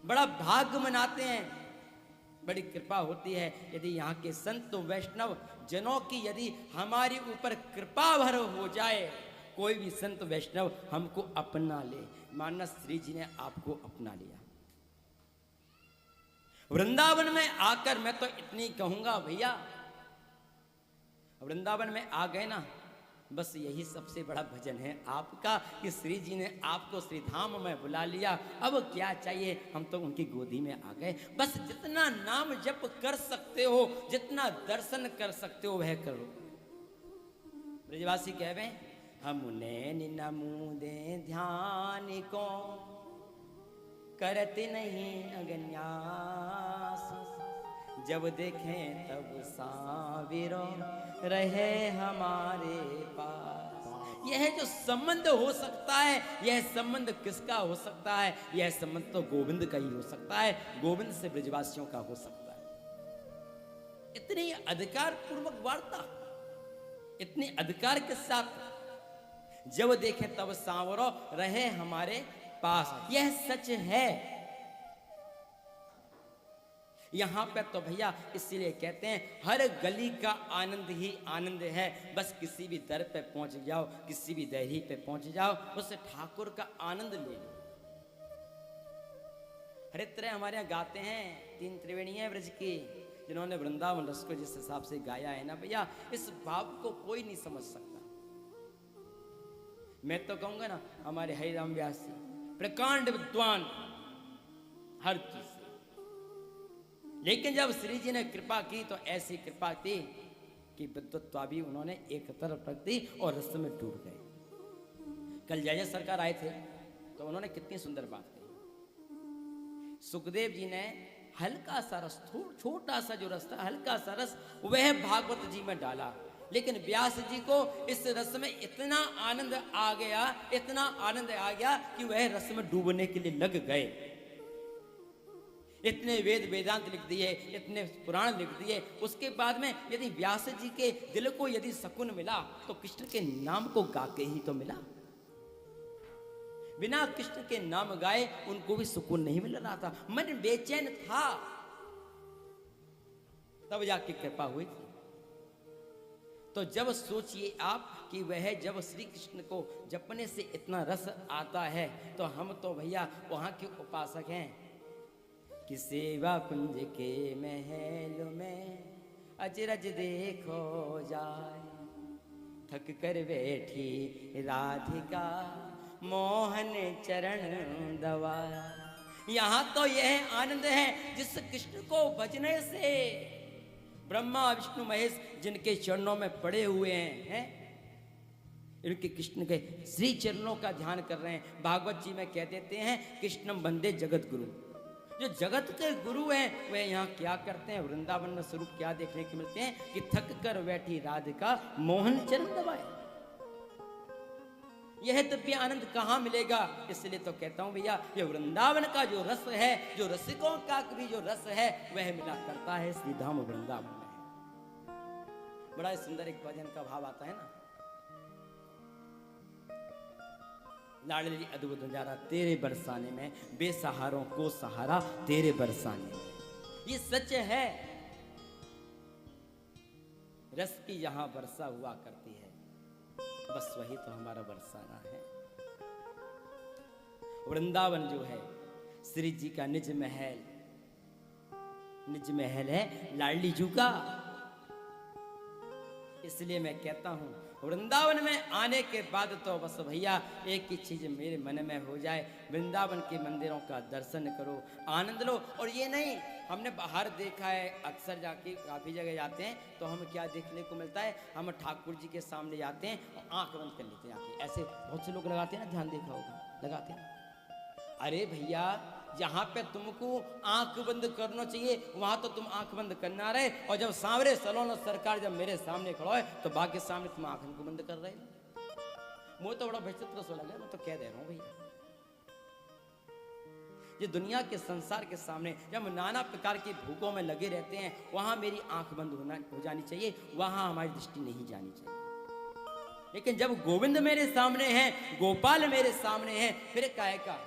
बड़ा भाग्य मनाते हैं, बड़ी कृपा होती है यदि यहाँ के संत वैष्णव जनों की यदि हमारे ऊपर कृपा भर हो जाए, कोई भी संत वैष्णव हमको अपना ले। मानना श्री जी ने आपको अपना लिया। वृंदावन में आकर मैं तो इतनी कहूंगा भैया, वृंदावन में आ गए ना, बस यही सबसे बड़ा भजन है आपका कि श्री जी ने आपको श्री धाम में बुला लिया। अब क्या चाहिए, हम तो उनकी गोदी में आ गए। बस जितना नाम जप कर सकते हो, जितना दर्शन कर सकते हो वह करो। ब्रजवासी कह रहे हमने निनमुदे ध्यान को करते नहीं अगन्यास, जब देखें तब साविरो रहे हमारे पास। यह जो संबंध हो सकता है, यह संबंध किसका हो सकता है? यह संबंध तो गोविंद का ही हो सकता है, गोविंद से ब्रजवासियों का हो सकता है। इतनी अधिकार पूर्वक वार्ता, इतने अधिकार के साथ, जब देखें तब सांवरो रहे हमारे पास। यह सच है। यहां पे तो भैया इसीलिए कहते हैं हर गली का आनंद ही आनंद है। बस किसी भी दर पे पहुंच जाओ, किसी भी दहरी पे पहुंच जाओ, उस ठाकुर का आनंद ले लो। हर तरह हमारे यहाँ गाते हैं, 3 त्रिवेणी है ब्रज की, जिन्होंने वृंदावन रस को जिस हिसाब से गाया है ना भैया, इस भाव को कोई नहीं समझ सकता। मैं तो कहूंगा ना, हमारे हरिराम व्यास जी प्रकांड विद्वान हर चीज, लेकिन जब श्री जी ने कृपा की तो ऐसी कृपा थी कि विद्वत्ता भी उन्होंने एक तरफ रख दी और रस में डूब गए। कल जय सरकार आए थे तो उन्होंने कितनी सुंदर बात कही। सुखदेव जी ने हल्का सा रस, छोटा सा जो रस था, हल्का सा रस वह भागवत जी में डाला, लेकिन व्यास जी को इस रस में इतना आनंद आ गया, इतना आनंद आ गया कि वह रस में डूबने के लिए लग गए। इतने वेद वेदांत लिख दिए, इतने पुराण लिख दिए, उसके बाद में यदि व्यास जी के दिल को यदि सुकून मिला तो कृष्ण के नाम को गा के ही तो मिला। बिना कृष्ण के नाम गाए उनको भी सुकून नहीं मिल रहा था, मन बेचैन था। तब जाके कृपा हुई थी। तो जब सोचिए आप कि वह जब श्री कृष्ण को जपने से इतना रस आता है, तो हम तो भैया वहां के उपासक हैं कि सेवा कुंज के महल में अजरज देखो जाए, थक कर बैठी राधिका मोहन चरण दबाए। यहाँ तो यह आनंद है जिस कृष्ण को भजने से ब्रह्मा विष्णु महेश जिनके चरणों में पड़े हुए हैं, इनके कृष्ण के श्री चरणों का ध्यान कर रहे हैं। भागवत जी में कह देते हैं कृष्णम वंदे जगत गुरु। जो जगत के गुरु हैं वह यहाँ क्या करते हैं, वृंदावन में स्वरूप क्या देखने को मिलते हैं कि थक कर बैठी राधिका मोहन चरण दबाए। यह दिव्य आनंद कहाँ मिलेगा? इसलिए तो कहता हूं भैया, ये वृंदावन का जो रस है, जो रसिकों का भी जो रस है, वह मिला करता है श्री धाम वृंदावन में। बड़ा सुंदर एक भजन का भाव आता है ना, लाडली अद्भुत नजारा तेरे बरसाने में, बेसहारों को सहारा तेरे बरसाने में। ये सच है। रस की यहां वर्षा हुआ करती है, बस वही तो हमारा बरसाना है। वृंदावन जो है श्री जी का निज महल है लाडली जू का। इसलिए मैं कहता हूं वृंदावन में आने के बाद तो बस भैया एक ही चीज मेरे मन में हो जाए, वृंदावन के मंदिरों का दर्शन करो, आनंद लो। और ये नहीं, हमने बाहर देखा है, अक्सर जाके काफ़ी जगह जाते हैं तो हम क्या देखने को मिलता है, हम ठाकुर जी के सामने जाते हैं और आंख बंद कर लेते हैं आके। ऐसे बहुत से लोग लगाते हैं ना, ध्यान देखा होगा, लगाते हैं। अरे भैया, जहाँ पे तुमको आंख बंद करना चाहिए वहां तो तुम आंख बंद करना रहे, और जब सांवरे सलोन सरकार जब मेरे सामने खड़ा है तो बाकी सामने तुम आंख को बंद कर रहे हो। मुझे तो बड़ा विचित्र सो लगा, मैं तो कह दे रहा हूँ भैया, ये दुनिया के संसार के सामने जब नाना प्रकार की भूखों में लगे रहते हैं, वहां मेरी आंख बंद हो जानी चाहिए, वहां हमारी दृष्टि नहीं जानी चाहिए। लेकिन जब गोविंद मेरे सामने है, गोपाल मेरे सामने है, फिर काहे का?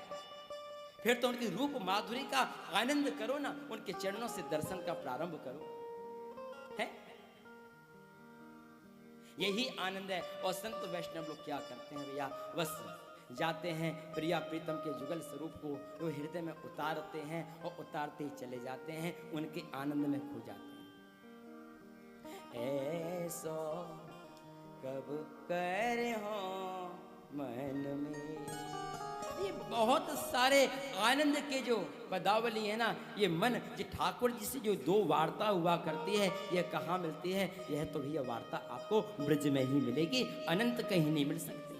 फिर तो उनकी रूप माधुरी का आनंद करो ना, उनके चरणों से दर्शन का प्रारंभ करो। है यही आनंद है। और संत वैष्णव लोग क्या करते हैं भैया, बस जाते हैं प्रिया प्रीतम के जुगल स्वरूप को वो हृदय में उतारते हैं और उतारते ही चले जाते हैं, उनके आनंद में खो जाते हैं। ऐसो कब कर हो मन में, ये बहुत सारे आनंद के जो पदावली है ना, ये मन जी ठाकुर जी से जो दो वार्ता हुआ करती है, ये कहाँ मिलती है? यह तो भैया वार्ता आपको ब्रज में ही मिलेगी, अनंत कहीं नहीं मिल सकती।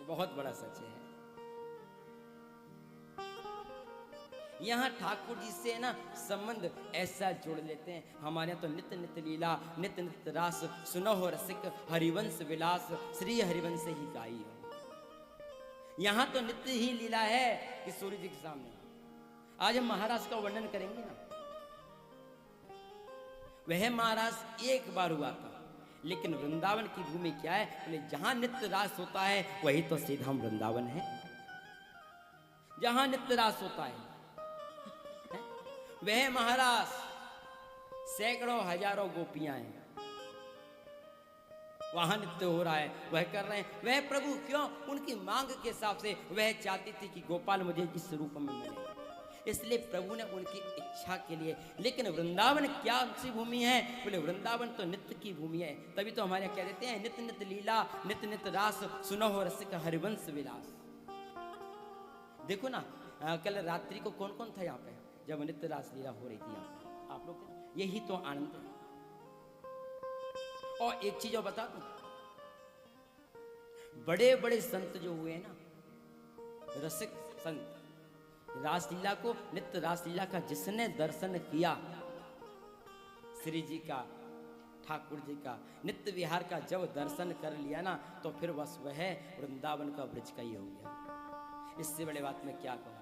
बहुत बड़ा सच है। यहाँ ठाकुर जी से ना संबंध ऐसा जोड़ लेते हैं। हमारे यहाँ तो नित्य नित्य लीला, नित्य नित्य रास, सुनो हो रसिक हरिवंश विलास, श्री हरिवंश ही गाई हो। यहाँ तो नित्य ही लीला है कि सूर्य जी के सामने। आज हम महाराज का वर्णन करेंगे ना, वह महाराज एक बार हुआ था, लेकिन वृंदावन की भूमि क्या है बोले, जहां नित्य रास होता है वही तो सीधा वृंदावन है। जहां नित्य रास होता है वह महाराज, सैकड़ों हजारों गोपियां हैं, वहां नित्य हो रहा है, वह कर रहे हैं। वह प्रभु क्यों? उनकी मांग के हिसाब से वह चाहती थी कि गोपाल मुझे इस रूप में मिले, इसलिए प्रभु ने उनकी इच्छा के लिए। लेकिन वृंदावन क्या सी भूमि है बोले, वृंदावन तो नित्य की भूमि है। तभी तो हमारे कह देते हैं नित्य नित्य लीला, नित्य नित्य रास, सुनो हो रसिक हरिवंश विलास। देखो ना, कल रात्रि को कौन कौन था यहाँ पे जब नित्य रास लीला हो रही थी यहाँ पे? आप लोग थे। यही तो आनंद है। और एक चीज और बता दूं, बड़े बड़े संत जो हुए ना, रसिक संत, रासलीला को, नित्य रासलीला का जिसने दर्शन किया, श्री जी का, ठाकुर जी का, नित्य विहार का जब दर्शन कर लिया ना, तो फिर बस वह वृंदावन का ब्रज का ही हो गया। इससे बड़े बात में क्या कहूँ।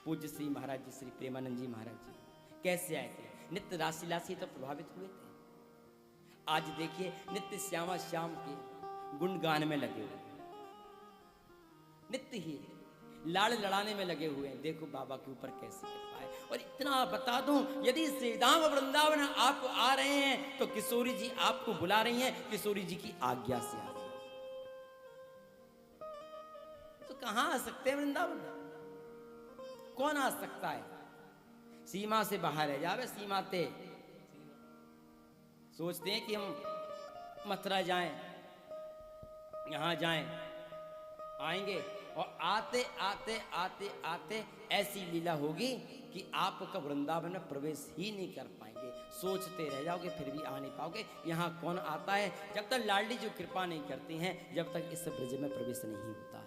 पूज्य श्री महाराज जी, श्री प्रेमानंद जी महाराज जी कैसे आए थे? नित्य रासलीला से तो प्रभावित हुए थे। आज देखिए नित्य श्यामा श्याम के गुणगान में लगे हुए, नित्य ही लाड़ लड़ाने में लगे हुए हैं। देखो बाबा के ऊपर कैसे कृपा है। और इतना बता दूं, यदि श्रीधाम वृंदावन आप आ रहे हैं तो किशोरी जी आपको बुला रही हैं, किशोरी जी की आज्ञा से आ रही हैं। तो कहां आ सकते हैं वृंदावन? कौन आ सकता है? सीमा से बाहर है जावे, सीमा ते सोचते हैं कि हम मथुरा जाएं, यहां जाएं, आएंगे और आते आते आते आते ऐसी लीला होगी कि आपका वृंदावन में प्रवेश ही नहीं कर पाएंगे। सोचते रह जाओगे फिर भी आ नहीं पाओगे। यहाँ कौन आता है? जब तक लाडली जो कृपा नहीं करती हैं, जब तक इस ब्रज में प्रवेश नहीं होता है।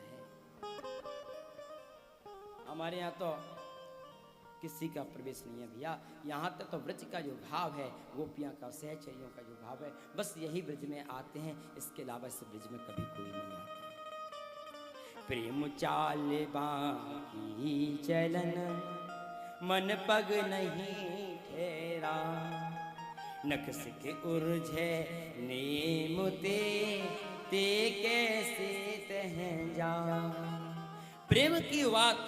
हमारे यहाँ तो किसी का प्रवेश नहीं है भैया। यहाँ तक तो ब्रज का जो भाव है, गोपियाँ का, सहचरियों का जो भाव है, बस यही ब्रज में आते हैं। इसके अलावा इस ब्रज में कभी कोई नहीं आता। प्रेम चाल बाकी चलन, मन पग नहीं ठहरा, नक्श के उर्झे नेमुते, ते कैसे तह जा। प्रेम की बात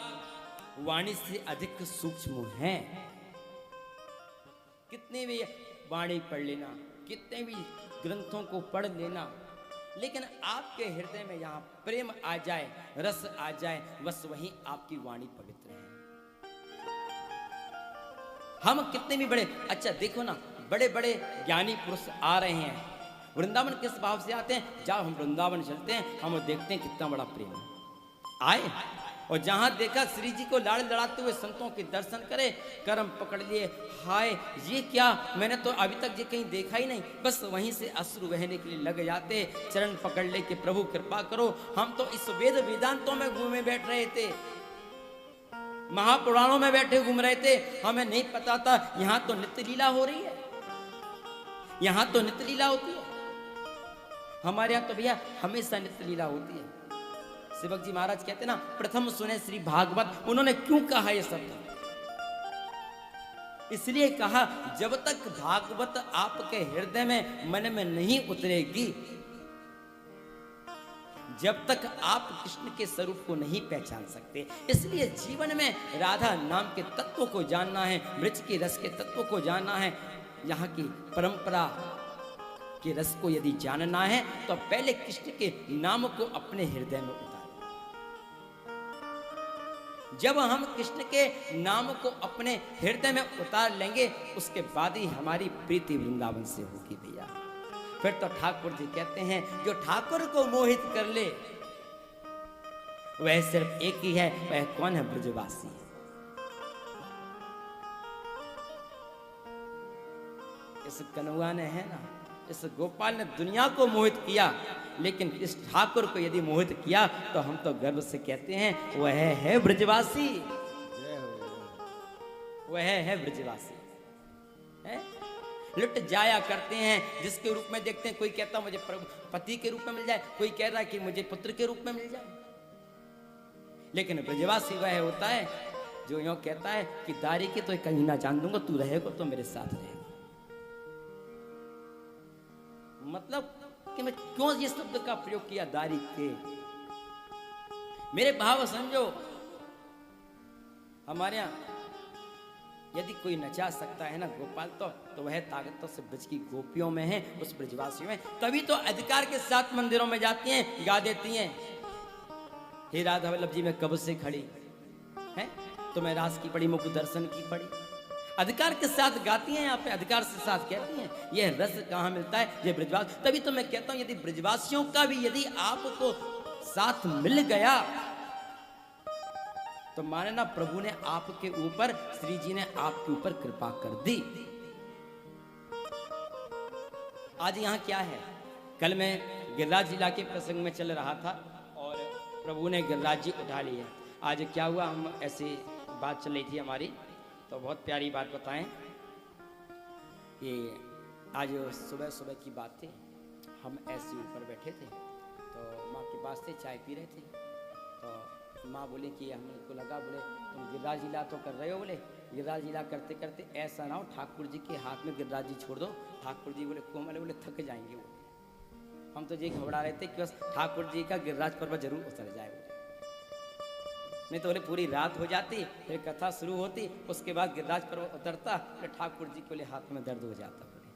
वाणी से अधिक सूक्ष्म है। कितने भी वाणी पढ़ लेना, कितने भी ग्रंथों को पढ़ लेना, लेकिन आपके हृदय में यहाँ प्रेम आ जाए, रस आ जाए, बस वहीं आपकी वाणी पवित्र है। हम कितने भी बड़े, अच्छा देखो ना, बड़े बड़े ज्ञानी पुरुष आ रहे हैं वृंदावन, किस भाव से आते हैं? जब हम वृंदावन चलते हैं, हम देखते हैं कितना बड़ा प्रेम है। आए और जहां देखा श्री जी को लाड़ लड़ाते हुए संतों के दर्शन करे, करम पकड़ लिए, हाय ये क्या, मैंने तो अभी तक ये कहीं देखा ही नहीं। बस वहीं से अश्रु बहने के लिए लग जाते, चरण पकड़ ले के प्रभु कृपा करो। हम तो इस वेद वेदांतों में घूमे बैठ रहे थे, महापुराणों में बैठे घूम रहे थे, हमें नहीं पता था यहाँ तो नित्य लीला हो रही है, यहाँ तो नित्य लीला होती है। हमारे यहाँ तो भैया हमेशा नित्य लीला होती है। सेवक जी महाराज कहते ना, प्रथम सुने श्री भागवत। उन्होंने क्यों कहा ये शब्द? इसलिए कहा, जब तक भागवत आपके हृदय में, मन में नहीं उतरेगी, जब तक आप कृष्ण के स्वरूप को नहीं पहचान सकते। इसलिए जीवन में राधा नाम के तत्वों को जानना है, मृच के रस के तत्वों को जानना है, यहाँ की परंपरा के रस को यदि जानना है तो पहले कृष्ण के नाम को अपने हृदय में उतारें। जब हम कृष्ण के नाम को अपने हृदय में उतार लेंगे उसके बाद ही हमारी प्रीति वृंदावन से होगी भैया। फिर तो ठाकुर जी कहते हैं जो ठाकुर को मोहित कर ले वह सिर्फ एक ही है, वह कौन है? ब्रजवासी। इस कन्हैया ने है ना, इस गोपाल ने दुनिया को मोहित किया, लेकिन इस ठाकुर को यदि मोहित किया तो हम तो गर्व से कहते हैं वह है ब्रजवासी, वह है ब्रजवासी है। लुट जाया करते हैं जिसके रूप में देखते हैं, कोई कहता मुझे पति के रूप में मिल जाए, कोई कह रहा है कि मुझे पुत्र के रूप में मिल जाए, लेकिन ब्रजवासी वह होता है जो यूं कहता है कि दारी के तो कहीं ना जान दूंगा, तू रहेगा तो मेरे साथ रहेगा। मतलब कि मैं क्यों ये शब्द का प्रयोग किया दारी के? मेरे भाव समझो, हमारे यहाँ यदि कोई नचा सकता है ना गोपाल तो वह ताकतों से ब्रज की गोपियों में है, उस ब्रजवासियों में। तभी तो अधिकार के साथ मंदिरों में जाती हैं, गा देती हैं, हे राधा वल्लभ जी मैं कब से खड़ी है, तुम्हें रास की पड़ी, मुख दर्शन की पड़ी। अधिकार के साथ गाती हैं, यहाँ पे अधिकार के साथ कहती हैं। यह रस कहाँ मिलता है? ये ब्रजवास। तभी तो मैं कहता हूं यदि ब्रजवासियों का भी यदि आपको साथ मिल गया तो माने ना प्रभु ने आपके ऊपर, श्री जी ने आपके ऊपर कृपा कर दी। आज यहाँ क्या है? कल मैं गिरिराज जिला के प्रसंग में चल रहा था और प्रभु ने गिरिराज जी उठा लिया। आज क्या हुआ, हम ऐसी बात चल रही थी हमारी, तो बहुत प्यारी बात बताएं कि आज सुबह सुबह की बात थी, हम ऐसे ऊपर बैठे थे तो माँ के पास थे, चाय पी रहे थे, तो माँ बोले कि हमको लगा, बोले तुम गिरिराज लीला तो कर रहे हो, बोले गिरिराज लीला करते करते ऐसा ना हो ठाकुर जी के हाथ में गिरिराज जी छोड़ दो। ठाकुर जी बोले कोमल, बोले थक जाएंगे। बोले हम तो ये घबरा रहे थे कि बस ठाकुर जी का गिरिराज पर्वत जरूर उतर जाए, नहीं तो बोले पूरी रात हो जाती, फिर कथा शुरू होती, उसके बाद गिरिराज पर्वत उतरता, फिर ठाकुर जी को हाथ में दर्द हो जाता। बोले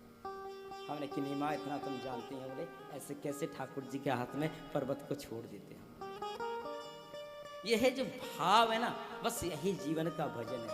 हमने कि नहीं माँ इतना तुम जानती हैं, बोले ऐसे कैसे ठाकुर जी के हाथ में पर्वत को छोड़ देते हैं। यह है जो भाव है ना, बस यही जीवन का भजन है।